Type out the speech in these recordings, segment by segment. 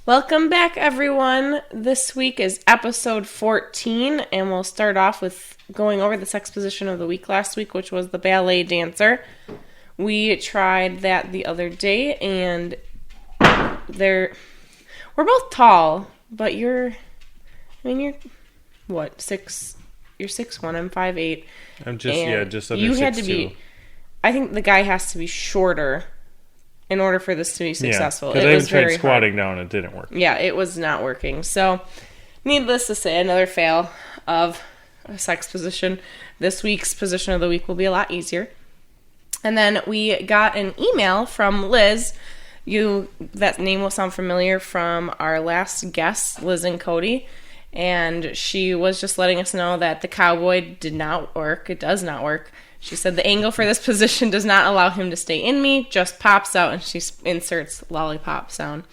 Welcome back, everyone. This week is episode 14, and we'll start off with going over the sex position of the week last week, which was the ballet dancer. We tried that the other day, and we're both tall, but you're what, 6? You're 6'1", I'm 5'8". I'm just under you 6'2". had to be, I think the guy has to be shorter in order for this to be successful. Because I even tried squatting down, it didn't work. Yeah, it was not working. So, needless to say, another fail of a sex position. This week's position of the week will be a lot easier. And then we got an email from Liz. That name will sound familiar from our last guests, Liz and Cody. And she was just letting us know that the cowboy did not work. It does not work. She said the angle for this position does not allow him to stay in me, just pops out, and she inserts lollipop sound.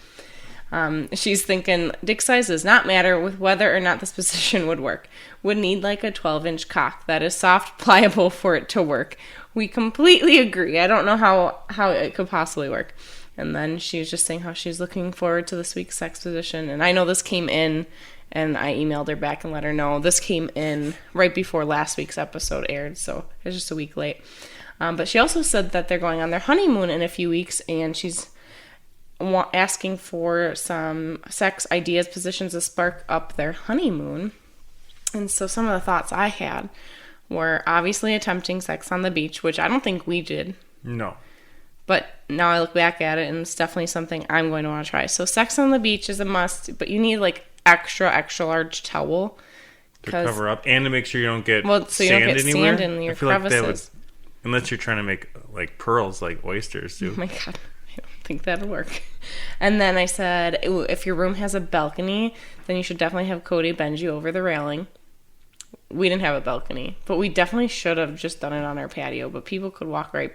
She's thinking dick size does not matter with whether or not this position would work. Would need like a 12-inch cock that is soft, pliable for it to work. We completely agree. I don't know how it could possibly work. And then she was just saying how she's looking forward to this week's sex position. And I know this came in, and I emailed her back and let her know. This came in right before last week's episode aired, so it's just a week late. But she also said that they're going on their honeymoon in a few weeks, and she's asking for some sex ideas, positions to spark up their honeymoon. And so some of the thoughts I had were obviously attempting sex on the beach, which I don't think we did. No. But now I look back at it, and it's definitely something I'm going to want to try. So sex on the beach is a must, but you need like extra large towel to cover up and to make sure you don't get sand sand in your crevices. Unless you're trying to make like pearls like oysters do. Oh my god, I don't think that'll work. And then I said, if your room has a balcony, then you should definitely have Cody bend you over the railing. We didn't have a balcony, but we definitely should have just done it on our patio, but people could walk right.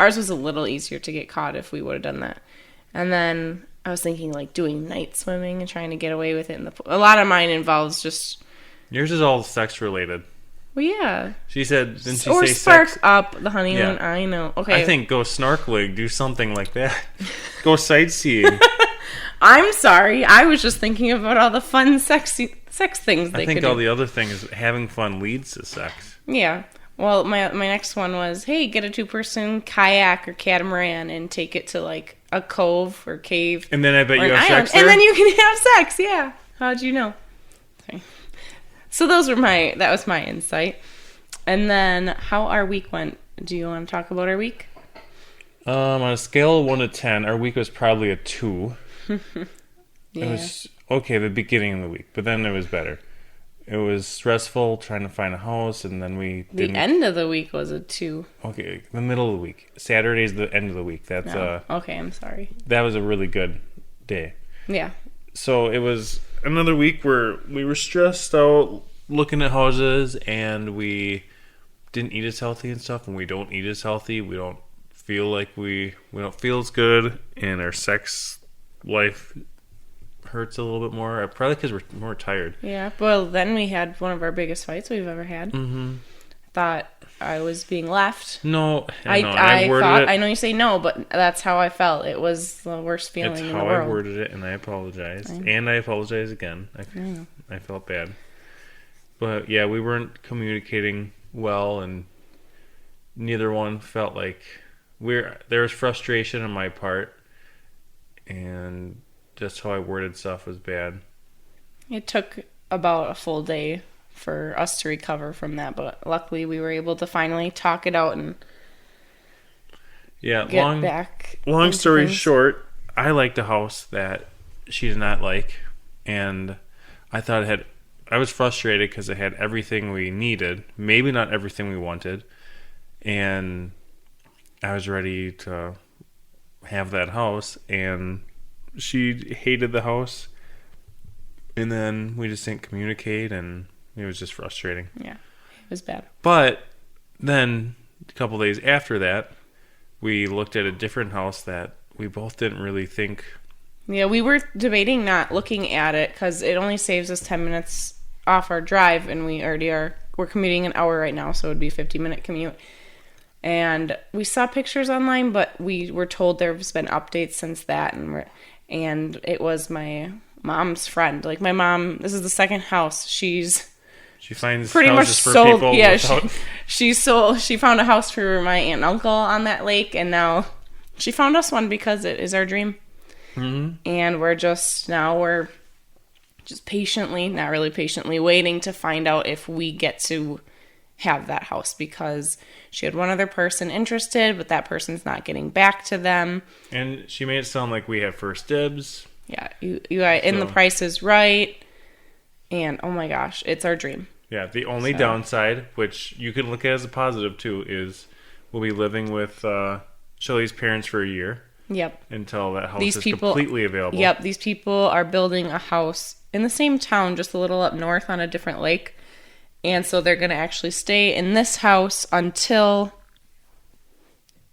Ours was a little easier to get caught if we would have done that. And then I was thinking like doing night swimming and trying to get away with it in the pool. A lot of mine involves just... Yours is all sex related. Well, yeah. She said, didn't she or say spark sex? up the honeymoon. Yeah. I know. Okay. I think go snorkeling, do something like that. Go sightseeing. I'm sorry. I was just thinking about all the fun sex things they could do. I think all the other things, having fun leads to sex. Yeah. Well, my next one was, hey, get a 2-person kayak or catamaran and take it to like a cove or cave. And then I bet you have sex there? And then you can have sex, yeah. How'd you know? Okay. So that was my insight. And then how our week went. Do you want to talk about our week? On a scale of 1 to 10, our week was probably a 2. Yeah. It was okay the beginning of the week, but then it was better. It was stressful trying to find a house, and then we didn't... The end of the week was a 2. Okay, the middle of the week. Saturday's the end of the week. That's okay, I'm sorry. That was a really good day. Yeah. So it was another week where we were stressed out looking at houses, and we didn't eat as healthy and stuff, and we don't eat as healthy. We don't feel like we don't feel as good, and our sex life hurts a little bit more, probably because we're more tired. Yeah, well, then we had one of our biggest fights we've ever had. Mm-hmm. Thought I was being left. No, I thought it. I know you say no, but that's how I felt. It was the worst feeling in the world. That's how I worded it, and I apologized. And I apologize again. I felt bad. But yeah, we weren't communicating well, and neither one felt like there was frustration on my part, and just how I worded stuff was bad. It took about a full day for us to recover from that, but luckily we were able to finally talk it out and get back. Long story short, I liked a house that she did not like, and I thought I was frustrated because it had everything we needed, maybe not everything we wanted, and I was ready to have that house, and she hated the house, and then we just didn't communicate, and it was just frustrating. Yeah, it was bad. But then a couple days after that, we looked at a different house that we both didn't really think. Yeah, we were debating not looking at it because it only saves us 10 minutes off our drive, and we're commuting an hour right now, so it would be a 50-minute commute. And we saw pictures online, but we were told there's been updates since that, and it was my mom's friend. Like, my mom, this is the second house she finds pretty much houses for sold. people Yeah, without... she found a house for my aunt and uncle on that lake, and now she found us one because it is our dream. Mm-hmm. And we're just patiently, not really patiently, waiting to find out if we get to have that house, because she had one other person interested, but that person's not getting back to them. And she made it sound like we have first dibs. Yeah, and the price is right. And oh my gosh, it's our dream. Yeah, the only downside, which you can look at as a positive too, is we'll be living with Shelly's parents for a year. Yep. Until that house is completely available. Yep, these people are building a house in the same town, just a little up north on a different lake. And so they're going to actually stay in this house until,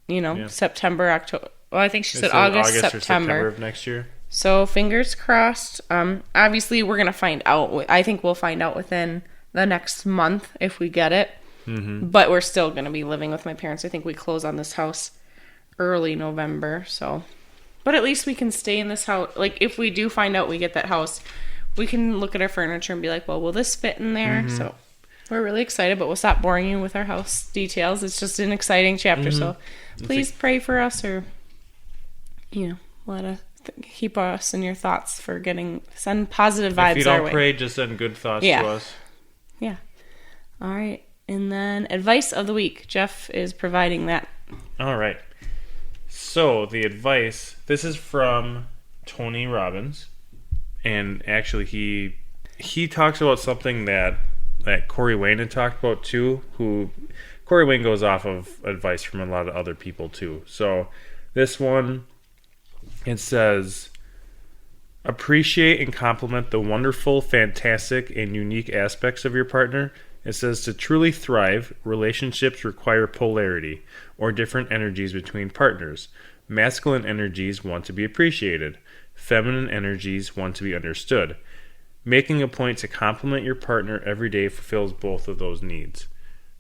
September, October. Well, I think she said August, September. Or September of next year. So fingers crossed. Obviously, we're going to find out. I think we'll find out within the next month if we get it. Mm-hmm. But we're still going to be living with my parents. I think we close on this house early November. So, but at least we can stay in this house. Like, if we do find out we get that house, we can look at our furniture and be like, well, will this fit in there? Mm-hmm. So we're really excited, but we'll stop boring you with our house details. It's just an exciting chapter. Mm-hmm. So please pray for us, or, keep us in your thoughts for send positive vibes our way. If you don't pray, just send good thoughts to us. Yeah. All right. And then advice of the week. Jeff is providing that. All right. So the advice, this is from Tony Robbins. And actually he talks about something that Corey Wayne had talked about too. Corey Wayne goes off of advice from a lot of other people too. So this one, it says, appreciate and compliment the wonderful, fantastic, and unique aspects of your partner. It says to truly thrive, relationships require polarity, or different energies between partners. Masculine energies want to be appreciated. Feminine energies want to be understood. Making a point to compliment your partner every day fulfills both of those needs.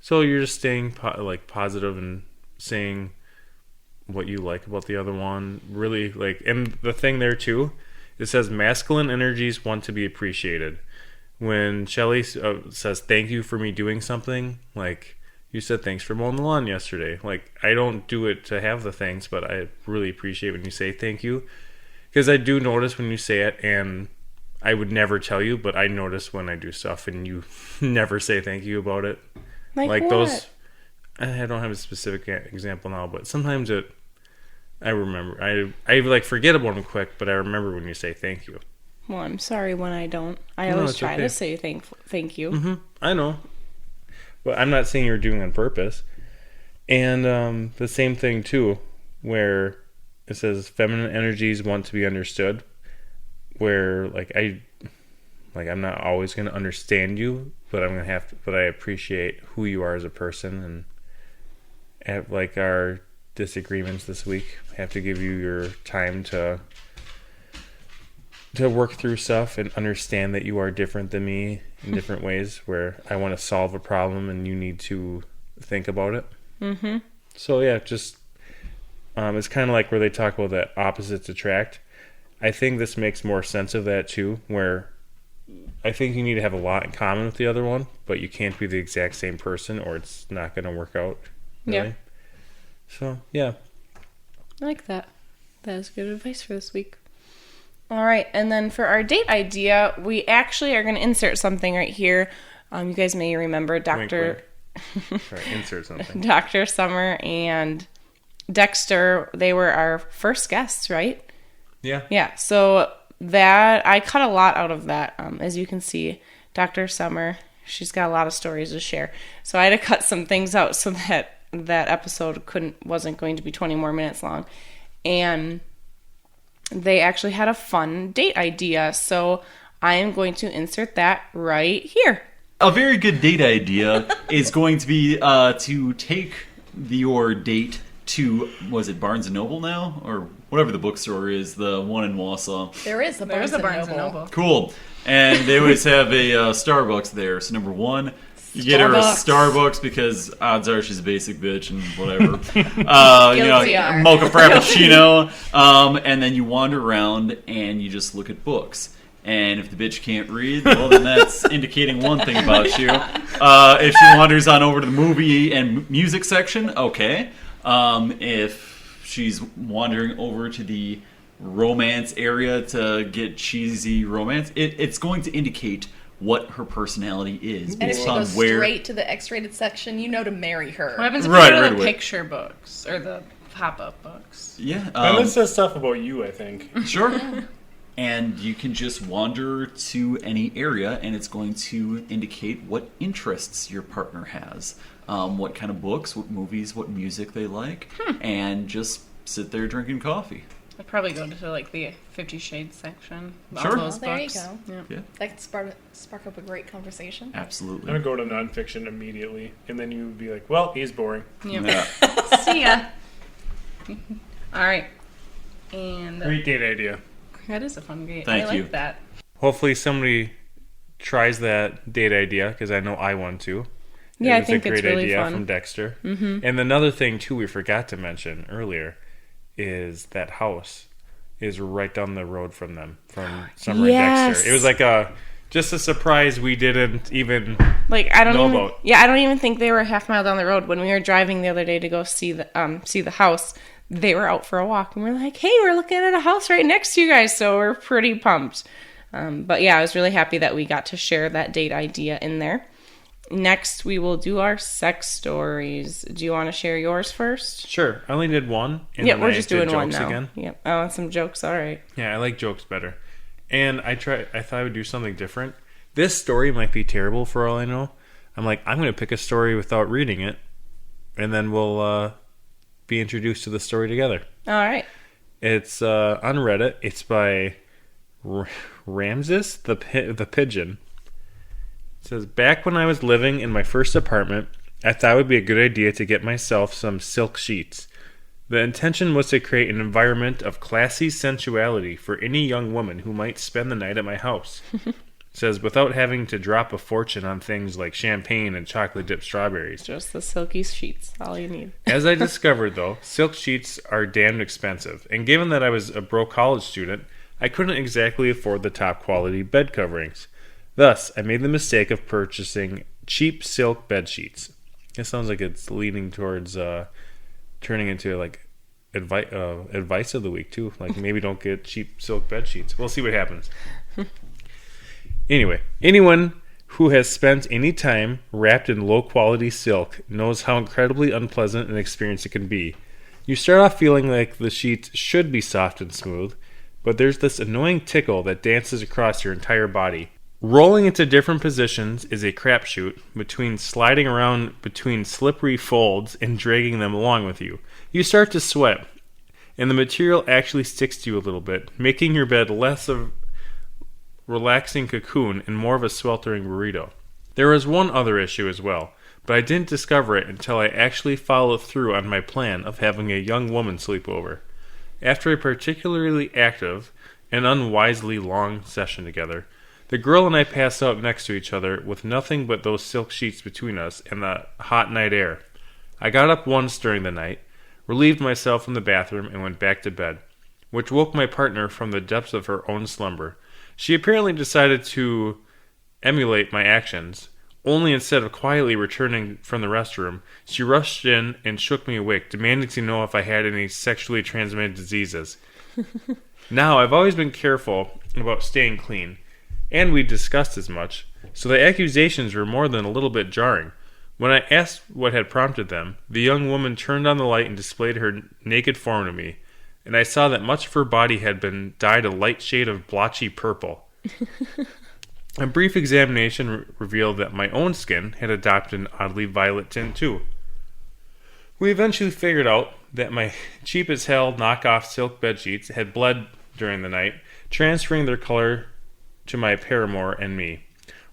So you're just staying positive and saying what you like about the other one. Really, and the thing there too, it says masculine energies want to be appreciated. When Shelly says thank you for me doing something, like you said thanks for mowing the lawn yesterday. I don't do it to have the thanks, but I really appreciate when you say thank you. Because I do notice when you say it, and I would never tell you, but I notice when I do stuff and you never say thank you about it. Like what? Those, I don't have a specific example now, but sometimes I remember. I forget about them quick, but I remember when you say thank you. Well, I'm sorry when I don't. I always try to say thank you. Mm-hmm. I know. But I'm not saying you're doing it on purpose. And the same thing, too, where it says feminine energies want to be understood, where, I'm not always going to understand you, but but I appreciate who you are as a person, and at, our disagreements this week, I have to give you your time to work through stuff and understand that you are different than me in different ways, where I want to solve a problem and you need to think about it. Mm-hmm. So yeah, just it's kind of like where they talk about that opposites attract. I think this makes more sense of that too, where I think you need to have a lot in common with the other one, but you can't be the exact same person or it's not going to work out. Really. Yeah. So yeah. I like that. That is good advice for this week. All right, and then for our date idea, we actually are going to insert something right here. You guys may remember Dr. Sorry, insert something. Dr. Summer and Dexter, they were our first guests, right? Yeah. Yeah, so that, I cut a lot out of that. As you can see, Dr. Summer, she's got a lot of stories to share. So I had to cut some things out so that episode wasn't going to be 20 more minutes long. And they actually had a fun date idea, so I am going to insert that right here. A very good date idea is going to be to take your date to, was it Barnes & Noble now? Or whatever the bookstore is, the one in Wausau. There is a Barnes & Noble. Cool. And they always have a Starbucks there. So number one, You get her a Starbucks because odds are she's a basic bitch and whatever. Mocha Frappuccino. And then you wander around and you just look at books. And if the bitch can't read, well, then that's indicating one thing about you. If she wanders on over to the movie and music section, okay. If she's wandering over to the romance area to get cheesy romance, it's going to indicate what her personality is. And if she goes straight to the X-rated section, you know to marry her. What happens if you go to the picture books or the pop-up books? Yeah. And this says stuff about you, I think. Sure. And you can just wander to any area, and it's going to indicate what interests your partner has. What kind of books, what movies, what music they like. And just sit there drinking coffee. I'd probably go to like the 50 Shades section. Sure. All those there books. you go. Yeah. That could spark up a great conversation. Absolutely. I'm going to go to nonfiction immediately, and then you would be like, well, he's boring. Yeah. See ya. All right. And Great date idea. that is a fun game. Thank I you. like that. Hopefully somebody tries that date idea, because I know I want to. Yeah, I was think a it's great really idea fun. from Dexter. Mm-hmm. And another thing, too, we forgot to mention earlier is that house is right down the road from them, from Summer and Dexter. It was like just a surprise we didn't even I don't know even, about. Yeah, I don't even think they were a half mile down the road. When we were driving the other day to go see the house, they were out for a walk, and we're like, hey, we're looking at a house right next to you guys, so we're pretty pumped. But yeah, I was really happy that we got to share that date idea in there. Next, we will do our sex stories. Do you want to share yours first? Sure. I only did one. And Yeah, then we're I just did doing one jokes now. again. Yep. I want some jokes. All right. Yeah, I like jokes better. And I thought I would do something different. This story might be terrible for all I know. I'm going to pick a story without reading it, and then we'll be introduced to the story together. All right. It's on Reddit. It's by Ramses the Pigeon. It says, back when I was living in my first apartment, I thought it would be a good idea to get myself some silk sheets. The intention was to create an environment of classy sensuality for any young woman who might spend the night at my house. It says, without having to drop a fortune on things like champagne and chocolate-dipped strawberries. Just the silky sheets. All you need. As I discovered, though, silk sheets are damned expensive, and given that I was a broke college student, I couldn't exactly afford the top-quality bed coverings. Thus, I made the mistake of purchasing cheap silk bed sheets. It sounds like it's leaning towards turning into advice of the week too. Like maybe don't get cheap silk bed sheets. We'll see what happens. Anyway, anyone who has spent any time wrapped in low-quality silk knows how incredibly unpleasant an experience it can be. You start off feeling like the sheets should be soft and smooth, but there's this annoying tickle that dances across your entire body. Rolling into different positions is a crapshoot between sliding around between slippery folds and dragging them along with you. You start to sweat, and the material actually sticks to you a little bit, making your bed less of relaxing cocoon and more of a sweltering burrito. There was one other issue as well, but I didn't discover it until I actually followed through on my plan of having a young woman sleep over. After a particularly active and unwisely long session together, the girl and I passed out next to each other with nothing but those silk sheets between us and the hot night air. I got up once during the night, relieved myself in the bathroom, and went back to bed, which woke my partner from the depths of her own slumber. She apparently decided to emulate my actions, only instead of quietly returning from the restroom, she rushed in and shook me awake, demanding to know if I had any sexually transmitted diseases. Now, I've always been careful about staying clean, and we discussed as much, so the accusations were more than a little bit jarring. When I asked what had prompted them, the young woman turned on the light and displayed her naked form to me, and I saw that much of her body had been dyed a light shade of blotchy purple. A brief examination revealed that my own skin had adopted an oddly violet tint too. We eventually figured out that my cheap-as-hell knockoff silk bedsheets had bled during the night, transferring their color to my paramour and me.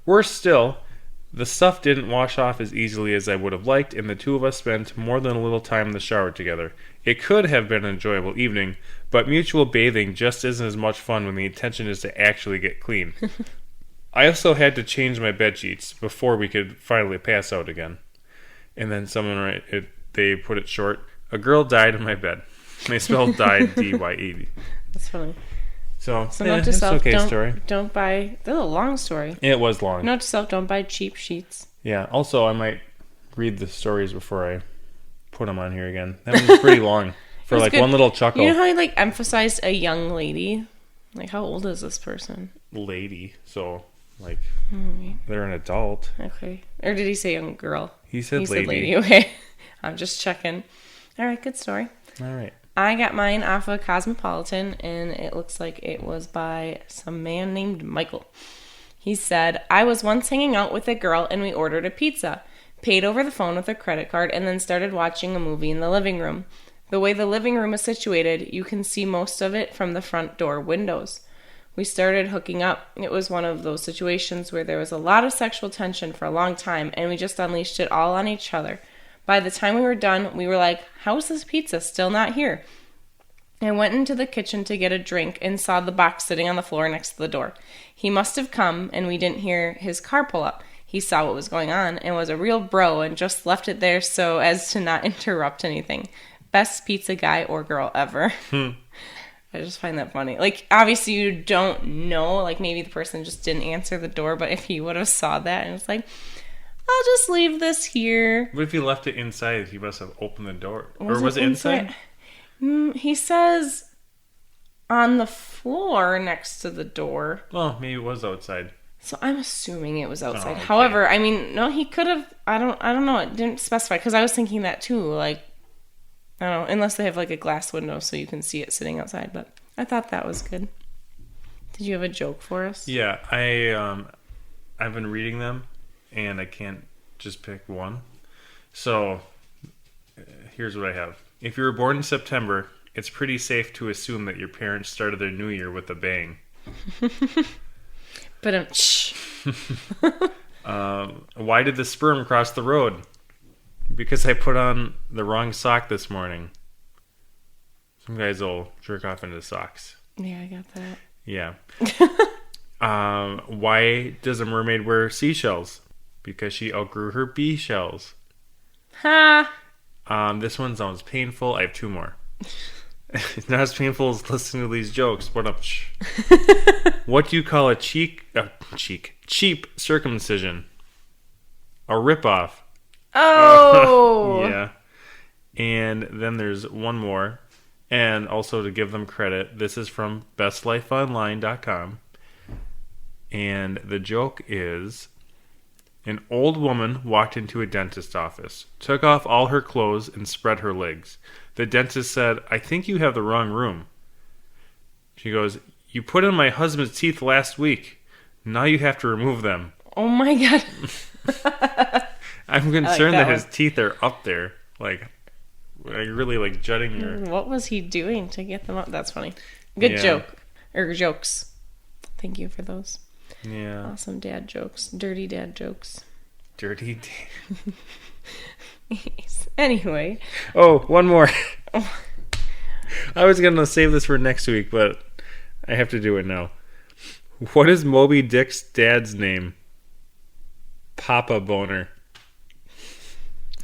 Worse still, the stuff didn't wash off as easily as I would have liked, and the two of us spent more than a little time in the shower together. It could have been an enjoyable evening, but mutual bathing just isn't as much fun when the intention is to actually get clean. I also had to change my bed sheets before we could finally pass out again. And then someone they put it short. A girl died in my bed. They spelled died D-Y-E-D. That's funny. So note to self, okay story. Don't buy. That's a long story. It was long. Note to self, don't buy cheap sheets. Yeah. Also, I might read the stories before I put them on here again. That was pretty long for like good. one little chuckle. You know how he like emphasized a young lady? Like, how old is this person? Lady. So like they're an adult. Okay. Or did he say young girl? He said lady. Said lady. Okay. I'm just checking. All right. Good story. All right. I got mine off of Cosmopolitan, and it looks like it was by some man named Michael. He said, I was once hanging out with a girl, and we ordered a pizza, paid over the phone with a credit card, and then started watching a movie in the living room. The way the living room is situated, you can see most of it from the front door windows. We started hooking up. It was one of those situations where there was a lot of sexual tension for a long time, and we just unleashed it all on each other. By the time we were done, we were like, how is this pizza still not here? I went into the kitchen to get a drink and saw the box sitting on the floor next to the door. He must have come, and we didn't hear his car pull up. He saw what was going on and was a real bro and just left it there so as to not interrupt anything. Best pizza guy or girl ever. I just find that funny. Like, obviously you don't know. Like, maybe the person just didn't answer the door, but if he would have saw that and was like, I'll just leave this here. What if he left it inside? He must have opened the door. Or was it inside? He says on the floor next to the door. Well, maybe it was outside. So I'm assuming it was outside. Okay. However, I mean, no, he could have. I don't know. It didn't specify because I was thinking that too. Like, I don't know, unless they have like a glass window so you can see it sitting outside. But I thought that was good. Did you have a joke for us? Yeah, I've been reading them, and I can't just pick one. So here's what I have. If you were born in September, it's pretty safe to assume that your parents started their new year with a bang. But why did the sperm cross the road? Because I put on the wrong sock this morning. Some guys will jerk off into socks. Yeah, I got that. Yeah. Why does a mermaid wear seashells? Because she outgrew her bee shells. Ha! This one sounds painful. I have two more. It's not as painful as listening to these jokes. What do you call a cheap circumcision? A ripoff. Oh! Yeah. And then there's one more. And also to give them credit, this is from bestlifeonline.com. And the joke is, an old woman walked into a dentist's office, took off all her clothes, and spread her legs. The dentist said, I think you have the wrong room. She goes, you put in my husband's teeth last week. Now you have to remove them. Oh my god. I'm concerned that his teeth are up there. Like really like jutting your... What was he doing to get them up? That's funny. Good joke. Or jokes. Thank you for those. Yeah. Awesome dad jokes. Dirty dad jokes. Dirty dad. Anyway. Oh, one more. I was going to save this for next week, but I have to do it now. What is Moby Dick's dad's name? Papa Boner.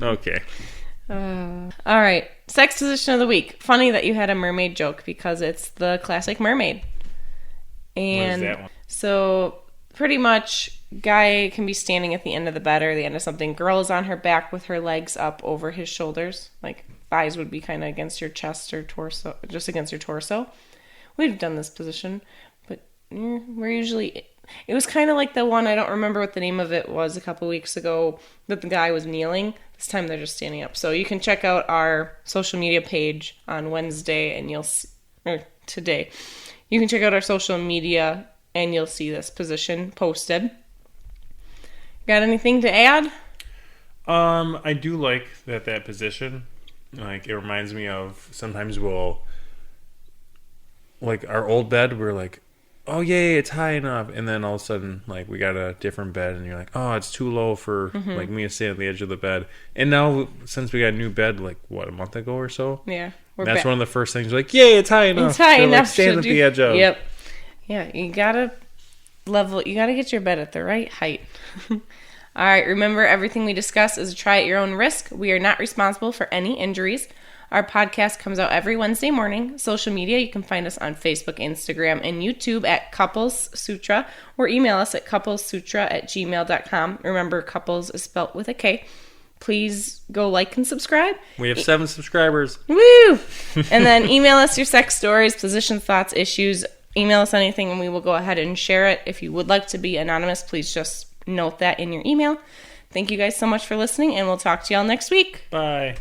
Okay. All right. Sex position of the week. Funny that you had a mermaid joke because it's the classic mermaid. And what is that one? So pretty much guy can be standing at the end of the bed or the end of something. Girl is on her back with her legs up over his shoulders. Like thighs would be kind of against your chest or torso, just against your torso. We've done this position, but we're usually... It was kind of like the one, I don't remember what the name of it was a couple weeks ago, that the guy was kneeling. This time they're just standing up. So you can check out our social media page on Wednesday and you'll see, or today. You can check out our social media and you'll see this position posted. Got anything to add? I do like that position. Like, it reminds me of sometimes we'll, like, our old bed, we're like, oh, yay, it's high enough. And then all of a sudden, like, we got a different bed, and you're like, oh, it's too low for, like, me to stay at the edge of the bed. And now, since we got a new bed, like, what, a month ago or so? Yeah. That's one of the first things, like, yay, it's high enough. It's high enough stand at the edge of. Yep. Yeah, you gotta level. You got to get your bed at the right height. All right, remember, everything we discuss is a try at your own risk. We are not responsible for any injuries. Our podcast comes out every Wednesday morning. Social media, you can find us on Facebook, Instagram, and YouTube at Couples Sutra, or email us at couplessutra@gmail.com. Remember, couples is spelt with a K. Please go like and subscribe. We have 7 subscribers. Woo! And then email us your sex stories, positions, thoughts, issues. Email us anything, and we will go ahead and share it. If you would like to be anonymous, please just note that in your email. Thank you guys so much for listening, and we'll talk to y'all next week. Bye.